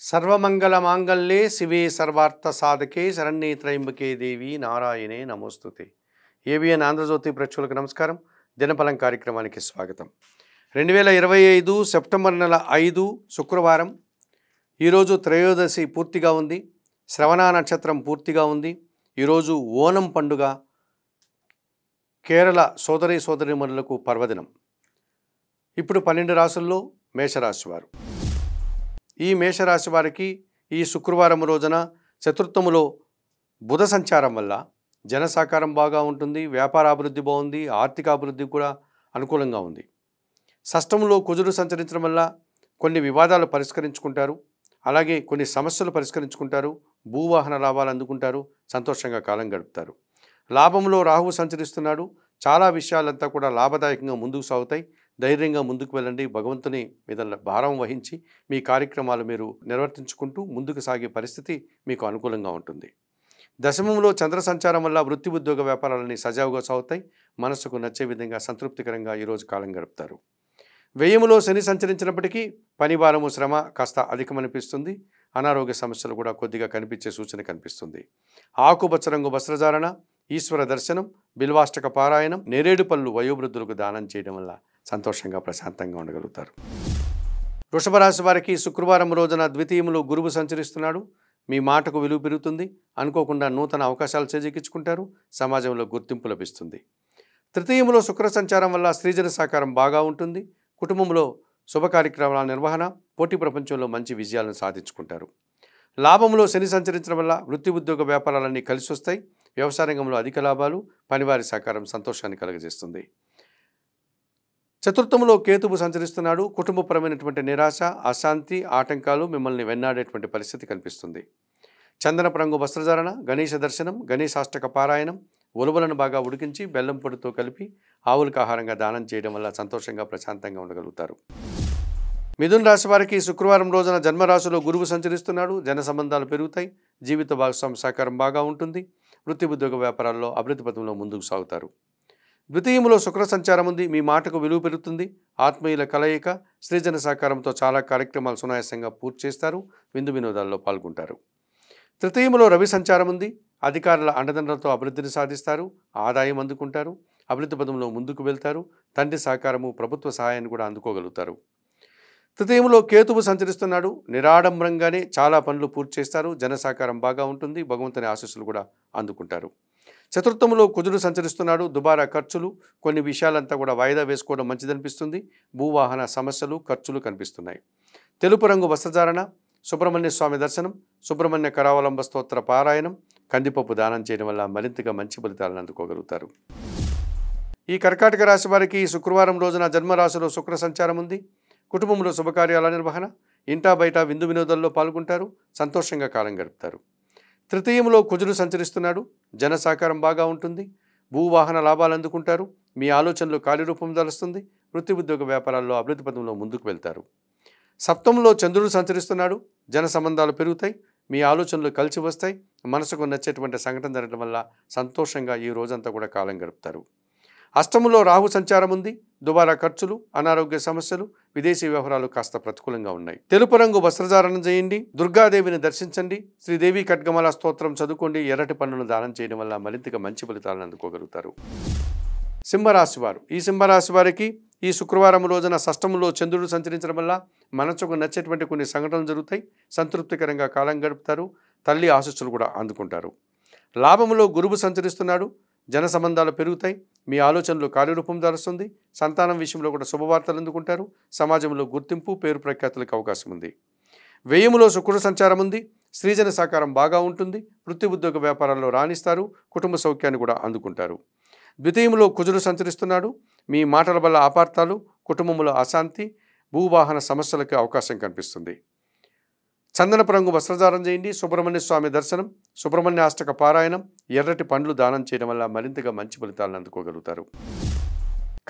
సర్వమంగళమాంగళ్యే శివే సర్వార్థ సాధకే శరణ్యే త్రయంబకే దేవి నారాయణే నమోస్తుతే. ఏబిఎన్ ఆంధ్రజ్యోతి ప్రేక్షకులకు నమస్కారం. దినఫలం కార్యక్రమానికి స్వాగతం. 2025 సెప్టెంబర్ నెల 5 శుక్రవారం. ఈరోజు త్రయోదశి పూర్తిగా ఉంది. శ్రవణ నక్షత్రం పూర్తిగా ఉంది. ఈరోజు ఓనం పండుగ. కేరళ సోదరీమణులకు పర్వదినం. ఇప్పుడు 12 రాశుల్లో మేషరాశి వారు. ఈ మేషరాశి వారికి ఈ శుక్రవారం రోజున చతుర్థములో బుధ సంచారం వల్ల జన సహకారం బాగా ఉంటుంది. వ్యాపార అభివృద్ధి బాగుంది. ఆర్థిక అభివృద్ధి కూడా అనుకూలంగా ఉంది. షష్టములో కుజుడు సంచరించడం వల్ల కొన్ని వివాదాలు పరిష్కరించుకుంటారు. అలాగే కొన్ని సమస్యలు పరిష్కరించుకుంటారు. భూవాహన లాభాలు అందుకుంటారు. సంతోషంగా కాలం గడుపుతారు. లాభంలో రాహువు సంచరిస్తున్నాడు. చాలా విషయాలంతా కూడా లాభదాయకంగా ముందుకు సాగుతాయి. ధైర్యంగా ముందుకు వెళ్ళండి. భగవంతుని మీద భారం వహించి మీ కార్యక్రమాలు మీరు నిర్వర్తించుకుంటూ ముందుకు సాగే పరిస్థితి మీకు అనుకూలంగా ఉంటుంది. దశమంలో చంద్ర సంచారం వల్ల వృత్తి ఉద్యోగ వ్యాపారాలన్నీ సజావుగా సాగుతాయి. మనసుకు నచ్చే విధంగా సంతృప్తికరంగా ఈరోజు కాలం గడుపుతారు. వ్యయములో శని సంచరించినప్పటికీ పని భారము శ్రమ కాస్త అధికమనిపిస్తుంది. అనారోగ్య సమస్యలు కూడా కొద్దిగా కనిపించే సూచన కనిపిస్తుంది. ఆకుపచ్చ రంగు వస్త్రధారణ, ఈశ్వర దర్శనం, బిల్వాష్టక పారాయణం, నేరేడు పళ్ళు వయోవృద్ధులకు దానం చేయడం వల్ల సంతోషంగా ప్రశాంతంగా ఉండగలుగుతారు. వృషభ రాశి వారికి శుక్రవారం రోజున ద్వితీయములో గురువు సంచరిస్తున్నాడు. మీ మాటకు విలువ పెరుగుతుంది. అనుకోకుండా నూతన అవకాశాలు చేజిక్కించుకుంటారు. సమాజంలో గుర్తింపు లభిస్తుంది. తృతీయములో శుక్ర సంచారం వల్ల స్త్రీజన సహకారం బాగా ఉంటుంది. కుటుంబంలో శుభ కార్యక్రమాల నిర్వహణ, పోటీ ప్రపంచంలో మంచి విజయాలను సాధించుకుంటారు. లాభంలో శని సంచరించడం వల్ల వృత్తి ఉద్యోగ వ్యాపారాలన్నీ కలిసి వస్తాయి. వ్యవసాయ రంగంలో అధిక లాభాలు, పనివారి సహకారం సంతోషాన్ని కలుగజేస్తుంది. చతుర్థములో కేతువు సంచరిస్తున్నాడు. కుటుంబపరమైనటువంటి నిరాశ, అశాంతి, ఆటంకాలు మిమ్మల్ని వెన్నాడేటువంటి పరిస్థితి కనిపిస్తుంది. చందనపు రంగు వస్త్రధారణ, గణేశ దర్శనం, గణేశాష్టక పారాయణం, ఉలువలను బాగా ఉడికించి బెల్లం పొడితో కలిపి ఆవులకు ఆహారంగా దానం చేయడం వల్ల సంతోషంగా ప్రశాంతంగా ఉండగలుగుతారు. మిథున రాశి వారికి శుక్రవారం రోజున జన్మరాశిలో గురువు సంచరిస్తున్నాడు. జన సంబంధాలు పెరుగుతాయి. జీవిత భాగస్వామి సహకారం బాగా ఉంటుంది. వృత్తి ఉద్యోగ వ్యాపారాల్లో అభివృద్ధి పథంలో ముందుకు సాగుతారు. ద్వితీయములో శుక్ర సంచారం ఉంది. మీ మాటకు విలువ పెరుగుతుంది. ఆత్మీయుల కలయిక, స్త్రీజన సహకారంతో చాలా కార్యక్రమాలు సునాయాసంగా పూర్తి చేస్తారు. విందు వినోదాల్లో పాల్గొంటారు. తృతీయములో రవి సంచారం ఉంది. అధికారుల అండదండలతో అభివృద్ధిని సాధిస్తారు. ఆదాయం అందుకుంటారు. అభివృద్ధి పథంలో ముందుకు వెళ్తారు. తండ్రి సహకారము, ప్రభుత్వ సహాయాన్ని కూడా అందుకోగలుగుతారు. తృతీయములో కేతువు సంచరిస్తున్నాడు. నిరాడంబరంగానే చాలా పనులు పూర్తి చేస్తారు. జన సహకారం బాగా ఉంటుంది. భగవంతుని ఆశీస్సులు కూడా అందుకుంటారు. చతుర్థములో కుజుడు సంచరిస్తున్నాడు. దుబారా ఖర్చులు, కొన్ని విషయాలంతా కూడా వాయిదా వేసుకోవడం మంచిదనిపిస్తుంది. భూవాహన సమస్యలు, ఖర్చులు కనిపిస్తున్నాయి. తెలుపు రంగు వస్త్రధారణ, సుబ్రహ్మణ్య స్వామి దర్శనం, సుబ్రహ్మణ్య కరావలంబ స్తోత్ర పారాయణం, కందిపప్పు దానం చేయడం వల్ల మరింతగా మంచి ఫలితాలను అందుకోగలుగుతారు. ఈ కర్కాటక రాశి వారికి శుక్రవారం రోజున జన్మరాశిలో శుక్ర సంచారం ఉంది. కుటుంబంలో శుభకార్యాల నిర్వహణ, ఇంటా బయట విందు వినోదాల్లో పాల్గొంటారు. సంతోషంగా కాలం గడుపుతారు. తృతీయంలో కుజుడు సంచరిస్తున్నాడు. జన సహకారం బాగా ఉంటుంది. భూవాహన లాభాలు అందుకుంటారు. మీ ఆలోచనలు కార్యరూపం దాలుస్తుంది. వృత్తి ఉద్యోగ వ్యాపారాల్లో అభివృద్ధి పథంలో ముందుకు వెళ్తారు. సప్తమంలో చంద్రుడు సంచరిస్తున్నాడు. జన సంబంధాలు పెరుగుతాయి. మీ ఆలోచనలు కలిసి వస్తాయి. మనసుకు నచ్చేటువంటి సంఘటన జరగడం వల్ల సంతోషంగా ఈ రోజంతా కూడా కాలం గడుపుతారు. అష్టమంలో రాహు సంచారం ఉంది. దుబారా ఖర్చులు, అనారోగ్య సమస్యలు, విదేశీ వ్యవహారాలు కాస్త ప్రతికూలంగా ఉన్నాయి. తెలుపు రంగు వస్త్రధారణ చేయండి. దుర్గాదేవిని దర్శించండి. శ్రీదేవి ఖడ్గమాల స్తోత్రం చదువుకోండి. ఎర్రటి పన్నును దానం చేయడం వల్ల మరింతగా మంచి ఫలితాలను అందుకోగలుగుతారు. సింహరాశి వారు. ఈ సింహరాశి వారికి ఈ శుక్రవారం రోజున షష్టములో చంద్రుడు సంచరించడం వల్ల మనసుకు నచ్చేటువంటి కొన్ని సంఘటనలు జరుగుతాయి. సంతృప్తికరంగా కాలం గడుపుతారు. తల్లి ఆశీస్సులు కూడా అందుకుంటారు. లాభములో గురువు సంచరిస్తున్నాడు. జన సంబంధాలు పెరుగుతాయి. మీ ఆలోచనలు కార్యరూపం దాలుస్తుంది. సంతానం విషయంలో కూడా శుభవార్తలు అందుకుంటారు. సమాజంలో గుర్తింపు, పేరు ప్రఖ్యాతులకు అవకాశం ఉంది. వ్యయములో శుక్రుడు సంచారం ఉంది. స్త్రీజన సహకారం బాగా ఉంటుంది. వృత్తి ఉద్యోగ వ్యాపారాల్లో రాణిస్తారు. కుటుంబ సౌఖ్యాన్ని కూడా అందుకుంటారు. ద్వితీయములో కుజుడు సంచరిస్తున్నాడు. మీ మాటల వల్ల అపార్థాలు, కుటుంబంలో అశాంతి, భూవాహన సమస్యలకు అవకాశం కనిపిస్తుంది. చందనపు రంగు వస్త్రధారణ చేయండి. సుబ్రహ్మణ్య స్వామి దర్శనం, సుబ్రహ్మణ్య అష్టక పారాయణం, ఎర్రటి పండ్లు దానం చేయడం వల్ల మరింతగా మంచి ఫలితాలను అందుకోగలుగుతారు.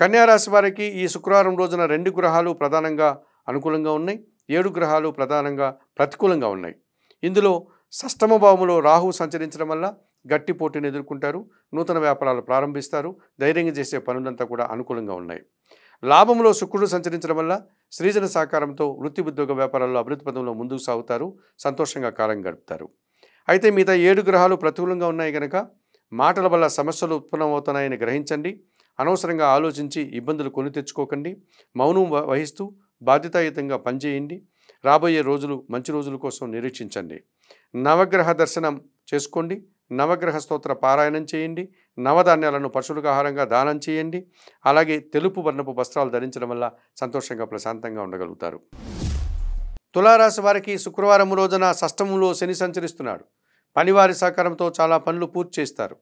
కన్యారాశి వారికి ఈ శుక్రవారం రోజున 2 గ్రహాలు ప్రధానంగా అనుకూలంగా ఉన్నాయి. 7 గ్రహాలు ప్రధానంగా ప్రతికూలంగా ఉన్నాయి. ఇందులో షష్టమ భావములో రాహు సంచరించడం వల్ల గట్టి పోటీని ఎదుర్కొంటారు. నూతన వ్యాపారాలు ప్రారంభిస్తారు. ధైర్యంగా చేసే పనులంతా కూడా అనుకూలంగా ఉన్నాయి. లాభంలో శుక్రుడు సంచరించడం వల్ల శ్రీజన సహకారంతో వృత్తి ఉద్యోగ వ్యాపారాల్లో అభివృద్ధి పదంలో ముందుకు సాగుతారు, సంతోషంగా కాలం గడుపుతారు. అయితే మిగతా 7 గ్రహాలు ప్రతికూలంగా ఉన్నాయి కనుక మాటల వల్ల సమస్యలు ఉత్పన్నమవుతున్నాయని గ్రహించండి. అనవసరంగా ఆలోచించి ఇబ్బందులు కొని తెచ్చుకోకండి. మౌనం వహిస్తూ బాధ్యతాయుతంగా పనిచేయండి. రాబోయే రోజులు మంచి రోజుల కోసం నిరీక్షించండి. నవగ్రహ దర్శనం చేసుకోండి. నవగ్రహ స్తోత్ర పారాయణం చేయండి. నవధాన్యాలను పశువులకు ఆహారంగా దానం చేయండి. అలాగే తెలుపు వర్ణపు వస్త్రాలు ధరించడం వల్ల సంతోషంగా ప్రశాంతంగా ఉండగలుగుతారు. తులారాశి వారికి శుక్రవారం రోజున షష్టమంలో శని సంచరిస్తున్నాడు. పనివారి సహకారంతో చాలా పనులు పూర్తి చేస్తారు.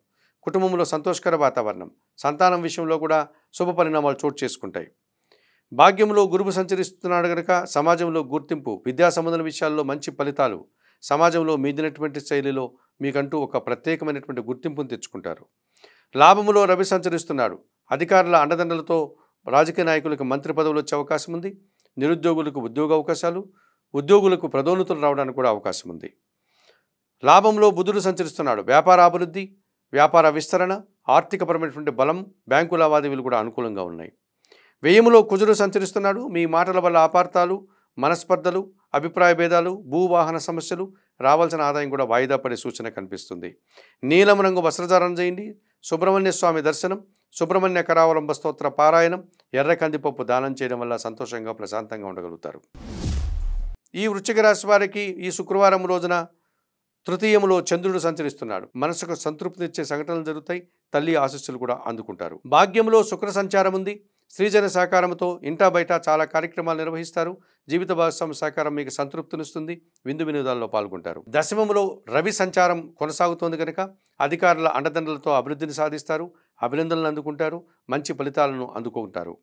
కుటుంబంలో సంతోషకర వాతావరణం, సంతానం విషయంలో కూడా శుభ పరిణామాలు చోటు చేసుకుంటాయి. భాగ్యంలో గురువు సంచరిస్తున్నాడు కనుక సమాజంలో గుర్తింపు, విద్యా సంబంధం విషయాల్లో మంచి ఫలితాలు, సమాజంలో మీదినటువంటి శైలిలో మీకంటూ ఒక ప్రత్యేకమైనటువంటి గుర్తింపును తెచ్చుకుంటారు. లాభములో రవి సంచరిస్తున్నాడు. అధికారుల అండదండలతో రాజకీయ నాయకులకు మంత్రి పదవులు వచ్చే అవకాశం ఉంది. నిరుద్యోగులకు ఉద్యోగ అవకాశాలు, ఉద్యోగులకు పదోన్నతులు రావడానికి కూడా అవకాశం ఉంది. లాభంలో బుధుడు సంచరిస్తున్నాడు. వ్యాపార అభివృద్ధి, వ్యాపార విస్తరణ, ఆర్థికపరమైనటువంటి బలం, బ్యాంకు లావాదేవీలు కూడా అనుకూలంగా ఉన్నాయి. వ్యయములో కుజుడు సంచరిస్తున్నాడు. మీ మాటల వల్ల అపార్థాలు, మనస్పర్ధలు, అభిప్రాయ భేదాలు, భూవాహన సమస్యలు, రావాల్సిన ఆదాయం కూడా వాయిదా పడే సూచన కనిపిస్తుంది. నీలం రంగు వస్త్రధారణ చేయండి. సుబ్రహ్మణ్య స్వామి దర్శనం, సుబ్రహ్మణ్య కరావలంబ స్తోత్ర పారాయణం, ఎర్ర కందిపప్పు దానం చేయడం వల్ల సంతోషంగా ప్రశాంతంగా ఉండగలుగుతారు. ఈ వృశ్చిక రాశి వారికి ఈ శుక్రవారం రోజున తృతీయములో చంద్రుడు సంచరిస్తున్నాడు. మనసుకు సంతృప్తినిచ్చే సంఘటనలు జరుగుతాయి. తల్లి ఆశీస్సులు కూడా అందుకుంటారు. భాగ్యంలో శుక్ర సంచారం ఉంది. శ్రీజన సహకారంతో ఇంటా బయట చాలా కార్యక్రమాలు నిర్వహిస్తారు. జీవిత భాగస్వామి సహకారం మీకు సంతృప్తినిస్తుంది. విందు వినోదాల్లో పాల్గొంటారు. దశమములో రవి సంచారం కొనసాగుతోంది కనుక అధికారుల అండదండలతో అభివృద్ధిని సాధిస్తారు. అభినందనలు అందుకుంటారు. మంచి ఫలితాలను అందుకుంటారు.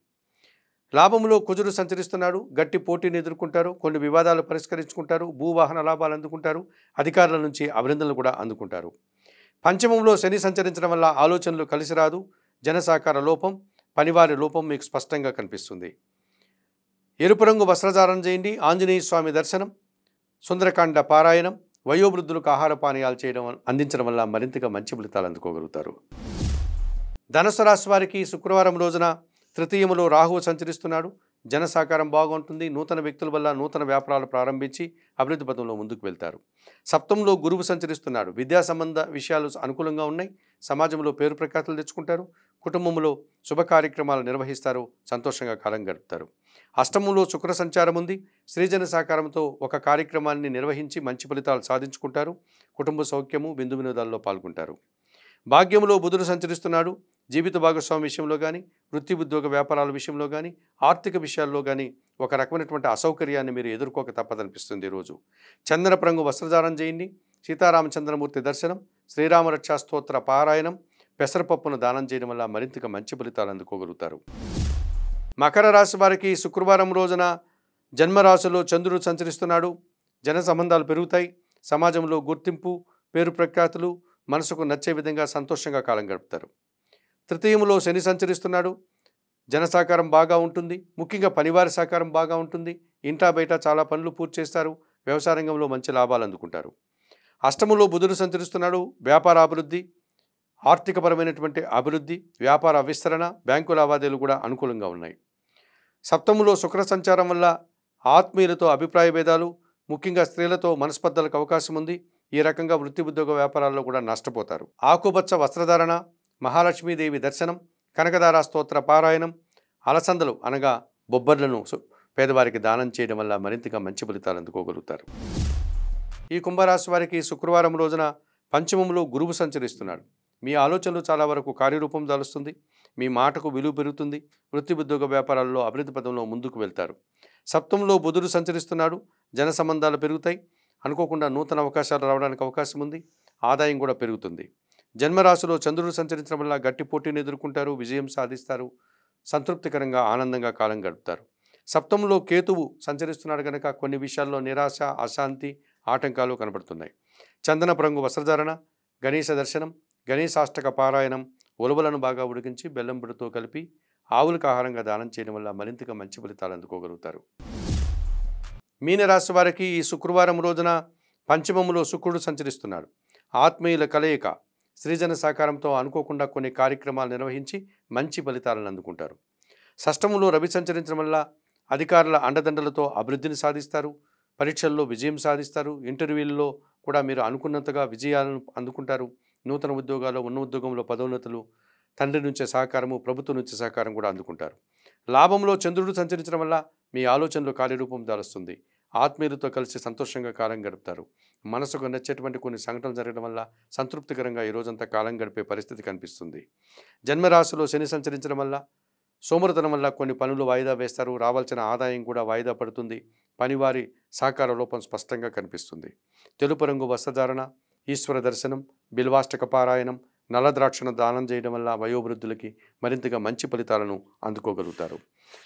లాభంలో కుజుడు సంచరిస్తున్నాడు. గట్టి పోటీని ఎదుర్కొంటారు. కొన్ని వివాదాలు పరిష్కరించుకుంటారు. భూవాహన లాభాలు అందుకుంటారు. అధికారుల నుంచి అభినందనలు కూడా అందుకుంటారు. పంచమంలో శని సంచరించడం వల్ల ఆలోచనలు కలిసి రాదు. జన సహకార లోపం, పనివారి లోపం మీకు స్పష్టంగా కనిపిస్తుంది. ఎరుపు రంగు వస్త్రధారణ చేయండి. ఆంజనేయ స్వామి దర్శనం, సుందరకాండ పారాయణం, వయోవృద్ధులకు ఆహార పానీయాలు చేయడం అందించడం వల్ల మరింతగా మంచి ఫలితాలు అందుకోగలుగుతారు. ధనుసు రాశి వారికి శుక్రవారం రోజున తృతీయములో రాహువు సంచరిస్తున్నాడు. జన సహకారం బాగుంటుంది. నూతన వ్యక్తుల వల్ల నూతన వ్యాపారాలు ప్రారంభించి అభివృద్ధి పథంలో ముందుకు వెళ్తారు. సప్తంలో గురువు సంచరిస్తున్నాడు. విద్యా సంబంధ విషయాలు అనుకూలంగా ఉన్నాయి. సమాజంలో పేరు ప్రఖ్యాతులు తెచ్చుకుంటారు. కుటుంబంలో శుభ కార్యక్రమాలు నిర్వహిస్తారు. సంతోషంగా కాలం గడుపుతారు. అష్టమంలో శుక్ర సంచారం ఉంది. శ్రీజన సహకారంతో ఒక కార్యక్రమాన్ని నిర్వహించి మంచి ఫలితాలు సాధించుకుంటారు. కుటుంబ సౌఖ్యము, విందు వినోదాల్లో పాల్గొంటారు. భాగ్యంలో బుధుడు సంచరిస్తున్నాడు. జీవిత భాగస్వామి విషయంలో కానీ, వృత్తి ఉద్యోగ వ్యాపారాల విషయంలో కానీ, ఆర్థిక విషయాల్లో కానీ ఒక రకమైనటువంటి అసౌకర్యాన్ని మీరు ఎదుర్కోక తప్పదనిపిస్తుంది. ఈరోజు చందనపు రంగు వస్త్రధారణ చేయండి. సీతారామచంద్రమూర్తి దర్శనం, శ్రీరామరక్షా స్తోత్ర పారాయణం, పెసరపప్పును దానం చేయడం వల్ల మరింతగా మంచి ఫలితాలు అందుకోగలుగుతారు. మకర రాశి వారికి శుక్రవారం రోజున జన్మరాశిలో చంద్రుడు సంచరిస్తున్నాడు. జన సంబంధాలు పెరుగుతాయి. సమాజంలో గుర్తింపు, పేరు ప్రఖ్యాతులు, మనసుకు నచ్చే విధంగా సంతోషంగా కాలం గడుపుతారు. తృతీయములో శని సంచరిస్తున్నాడు. జన సహకారం బాగా ఉంటుంది. ముఖ్యంగా పనివారి సహకారం బాగా ఉంటుంది. ఇంటా బయట చాలా పనులు పూర్తి చేస్తారు. వ్యవసాయ రంగంలో మంచి లాభాలు అందుకుంటారు. అష్టములో బుధుడు సంచరిస్తున్నాడు. వ్యాపార అభివృద్ధి, ఆర్థికపరమైనటువంటి అభివృద్ధి, వ్యాపార విస్తరణ, బ్యాంకు లావాదేవీలు కూడా అనుకూలంగా ఉన్నాయి. సప్తములో శుక్ర సంచారం వల్ల ఆత్మీయులతో అభిప్రాయ భేదాలు, ముఖ్యంగా స్త్రీలతో మనస్పర్ధలకు అవకాశం ఉంది. ఈ రకంగా వృత్తి ఉద్యోగ వ్యాపారాల్లో కూడా నష్టపోతారు. ఆకుపచ్చ వస్త్రధారణ, మహాలక్ష్మీదేవి దర్శనం, కనకదార స్తోత్ర పారాయణం, అలసందలు అనగా బొబ్బర్లను పేదవారికి దానం చేయడం వల్ల మరింతగా మంచి ఫలితాలు అందుకోగలుగుతారు. ఈ కుంభరాశి వారికి శుక్రవారం రోజున పంచమంలో గురువు సంచరిస్తున్నాడు. మీ ఆలోచనలు చాలా వరకు కార్యరూపం దాలుస్తుంది. మీ మాటకు విలువ పెరుగుతుంది. వృత్తి ఉద్యోగ వ్యాపారాల్లో అభివృద్ధి పథంలో ముందుకు వెళ్తారు. సప్తంలో బుధుడు సంచరిస్తున్నాడు. జన సంబంధాలు పెరుగుతాయి. అనుకోకుండా నూతన అవకాశాలు రావడానికి అవకాశం ఉంది. ఆదాయం కూడా పెరుగుతుంది. జన్మరాశిలో చంద్రుడు సంచరించడం వల్ల గట్టి పోటీని ఎదుర్కొంటారు. విజయం సాధిస్తారు. సంతృప్తికరంగా ఆనందంగా కాలం గడుపుతారు. సప్తంలో కేతువు సంచరిస్తున్నాడు కనుక కొన్ని విషయాల్లో నిరాశ, అశాంతి, ఆటంకాలు కనబడుతున్నాయి. చందనపు రంగు వస్త్రధారణ, గణేశ దర్శనం, గణేశాష్టక పారాయణం, ఉలవలను బాగా ఉడికించి బెల్లం పొడితో కలిపి ఆవులకు ఆహారంగా దానం చేయడం వల్ల మరింతగా మంచి ఫలితాలు అందుకోగలుగుతారు. మీనరాశి వారికి ఈ శుక్రవారం రోజున పంచమములో శుక్రుడు సంచరిస్తున్నాడు. ఆత్మీయుల కలయిక, సృజన సహకారంతో అనుకోకుండా కొన్ని కార్యక్రమాలు నిర్వహించి మంచి ఫలితాలను అందుకుంటారు. షష్టమంలో రవి సంచరించడం వల్ల అధికారుల అండదండలతో అభివృద్ధిని సాధిస్తారు. పరీక్షల్లో విజయం సాధిస్తారు. ఇంటర్వ్యూల్లో కూడా మీరు అనుకున్నంతగా విజయాలను అందుకుంటారు. నూతన ఉద్యోగాల్లో ఉన్న ఉద్యోగంలో పదోన్నతులు, తండ్రి నుంచే సహకారము, ప్రభుత్వం నుంచి సహకారం కూడా అందుకుంటారు. లాభంలో చంద్రుడు సంచరించడం వల్ల మీ ఆలోచనలు కార్యరూపం దాలుస్తుంది. ఆత్మీయులతో కలిసి సంతోషంగా కాలం గడుపుతారు. మనసుకు నచ్చేటువంటి కొన్ని సంఘటనలు జరగడం వల్ల సంతృప్తికరంగా ఈ రోజంతా కాలం గడిపే పరిస్థితి కనిపిస్తుంది. జన్మరాశిలో శని సంచరించడం వల్ల సోమరితనం వల్ల కొన్ని పనులు వాయిదా వేస్తారు. రావాల్సిన ఆదాయం కూడా వాయిదా పడుతుంది. పనివారి సహకార లోపం స్పష్టంగా కనిపిస్తుంది. తెలుపు రంగు వస్త్రధారణ, ఈశ్వర దర్శనం, బిల్వాష్టక పారాయణం, నల్లద్రాక్షను దానం చేయడం వల్ల వయోవృద్ధులకి మరింతగా మంచి ఫలితాలను అందుకోగలుగుతారు.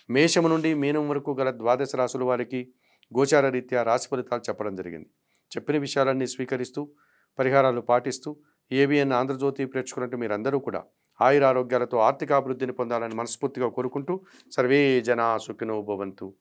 మేషము నుండి మీనం వరకు గల ద్వాదశ రాశుల వారికి గోచార రీత్యా రాశి ఫలితాలు చెప్పడం జరిగింది. చెప్పిన విషయాలన్నీ స్వీకరిస్తూ పరిహారాలు పాటిస్తూ ఏబిఎన్ ఆంధ్రజ్యోతి ప్రేక్షకులంటే మీరందరూ కూడా ఆయురారోగ్యాలతో ఆర్థికాభివృద్ధిని పొందాలని మనస్ఫూర్తిగా కోరుకుంటూ సర్వే జనా సుఖినో భవంతు.